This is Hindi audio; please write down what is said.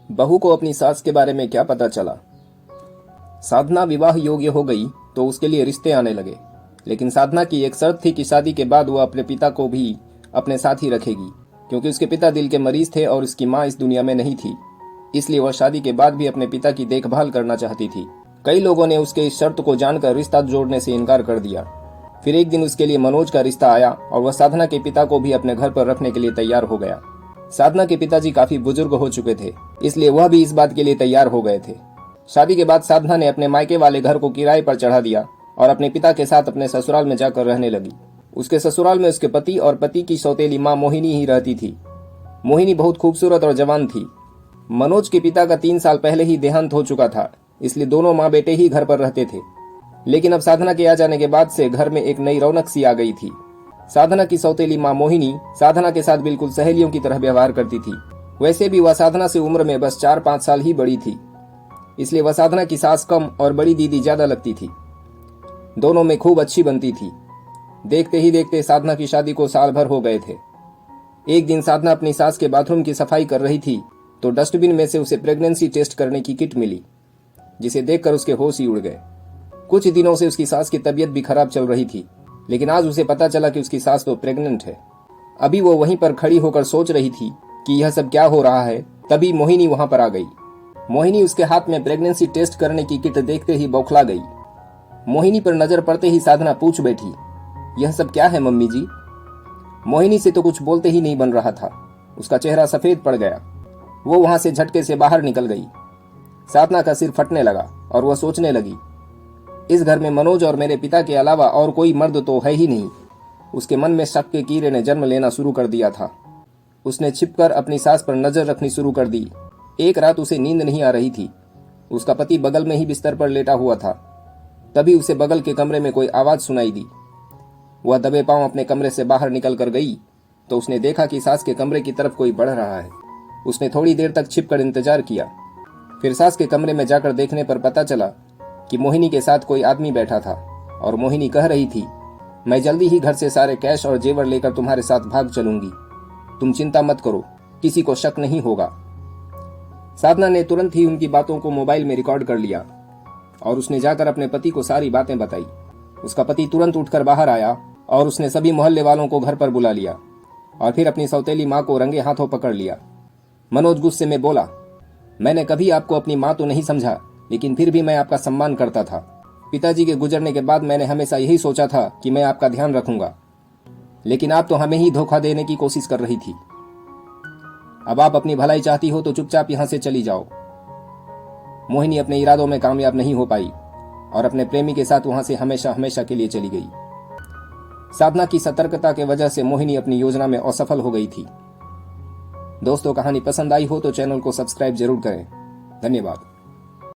बहू को अपनी सास के बारे में क्या पता चला। साधना विवाह योग्य हो गई तो उसके लिए रिश्ते आने लगे, लेकिन साधना की एक शर्त थी कि शादी के बाद वह अपने पिता को भी अपने साथ ही रखेगी, क्योंकि उसके पिता दिल के मरीज थे और उसकी माँ इस दुनिया में नहीं थी। इसलिए वह शादी के बाद भी अपने पिता की देखभाल करना चाहती थी। कई लोगों ने उसके इस शर्त को जानकर रिश्ता जोड़ने से इनकार कर दिया। फिर एक दिन उसके लिए मनोज का रिश्ता आया और वह साधना के पिता को भी अपने घर पर रखने के लिए तैयार हो गया। साधना के पिताजी काफी बुजुर्ग हो चुके थे, इसलिए वह भी इस बात के लिए तैयार हो गए थे। शादी के बाद साधना ने अपने मायके वाले घर को किराए पर चढ़ा दिया और अपने पिता के साथ अपने ससुराल में जाकर रहने लगी। उसके ससुराल में उसके पति और पति की सौतेली माँ मोहिनी ही रहती थी। मोहिनी बहुत खूबसूरत और जवान थी। मनोज के पिता का 3 साल पहले ही देहांत हो चुका था, इसलिए दोनों माँ बेटे ही घर पर रहते थे। लेकिन अब साधना के आ जाने के बाद से घर में एक नई रौनक सी आ गई थी। साधना की सौतेली माँ मोहिनी साधना के साथ बिल्कुल सहेलियों की तरह व्यवहार करती थी। वैसे भी वह साधना से उम्र में बस 4-5 साल ही बड़ी थी, इसलिए वह साधना की सास कम और बड़ी दीदी ज्यादा लगती थी। दोनों में खूब अच्छी बनती थी। देखते ही देखते साधना की शादी को साल भर हो गए थे। एक दिन साधना अपनी सास के बाथरूम की सफाई कर रही थी तो डस्टबिन में से उसे प्रेगनेंसी टेस्ट करने की किट मिली, जिसे देखकर उसके होश ही उड़ गए। कुछ दिनों से उसकी सास की तबीयत भी खराब चल रही थी, लेकिन आज उसे पता चला कि उसकी सास तो प्रेग्नेंट है। अभी वो वहीं पर खड़ी होकर सोच रही थी कि यह सब क्या हो रहा है, तभी मोहिनी वहां पर आ गई। मोहिनी उसके हाथ में प्रेगनेंसी टेस्ट करने की किट देखते ही बौखला गई। मोहिनी पर नजर पड़ते ही साधना पूछ बैठी, यह सब क्या है मम्मी जी? मोहिनी से तो कुछ बोलते ही नहीं बन रहा था। उसका चेहरा सफेद पड़ गया। वो वहां से झटके से बाहर निकल गई। साधना का सिर फटने लगा और वह सोचने लगी, इस घर में मनोज और मेरे पिता के अलावा और कोई मर्द तो है ही नहीं। उसके मन में शक के कीड़े ने जन्म लेना शुरू कर दिया था। उसने छिपकर अपनी सास पर नजर रखनी शुरू कर दी। एक रात उसे नींद नहीं आ रही थी। उसका पति बगल में ही बिस्तर पर लेटा हुआ था। तभी उसे बगल के कमरे में कोई आवाज सुनाई दी। वह दबे पांव अपने कमरे से बाहर निकल कर गई तो उसने देखा कि सास के कमरे की तरफ कोई बढ़ रहा है। उसने थोड़ी देर तक छिपकर इंतजार किया। फिर सास के कमरे में जाकर देखने पर पता चला कि मोहिनी के साथ कोई आदमी बैठा था और मोहिनी कह रही थी, मैं जल्दी ही घर से सारे कैश और जेवर लेकर तुम्हारे साथ भाग चलूंगी। तुम चिंता मत करो, किसी को शक नहीं होगा। साधना ने तुरंत ही उनकी बातों को मोबाइल में रिकॉर्ड कर लिया और उसने जाकर अपने पति को सारी बातें बताई। उसका पति तुरंत उठकर बाहर आया और उसने सभी मोहल्ले वालों को घर पर बुला लिया और फिर अपनी सौतेली माँ को रंगे हाथों पकड़ लिया। मनोज गुस्से में बोला, मैंने कभी आपको अपनी माँ तो नहीं समझा, लेकिन फिर भी मैं आपका सम्मान करता था। पिताजी के गुजरने के बाद मैंने हमेशा यही सोचा था कि मैं आपका ध्यान रखूंगा, लेकिन आप तो हमें ही धोखा देने की कोशिश कर रही थी। अब आप अपनी भलाई चाहती हो तो चुपचाप यहां से चली जाओ। मोहिनी अपने इरादों में कामयाब नहीं हो पाई और अपने प्रेमी के साथ वहां से हमेशा हमेशा के लिए चली गई। साधना की सतर्कता के वजह से मोहिनी अपनी योजना में असफल हो गई थी। दोस्तों, कहानी पसंद आई हो तो चैनल को सब्सक्राइब जरूर करें। धन्यवाद।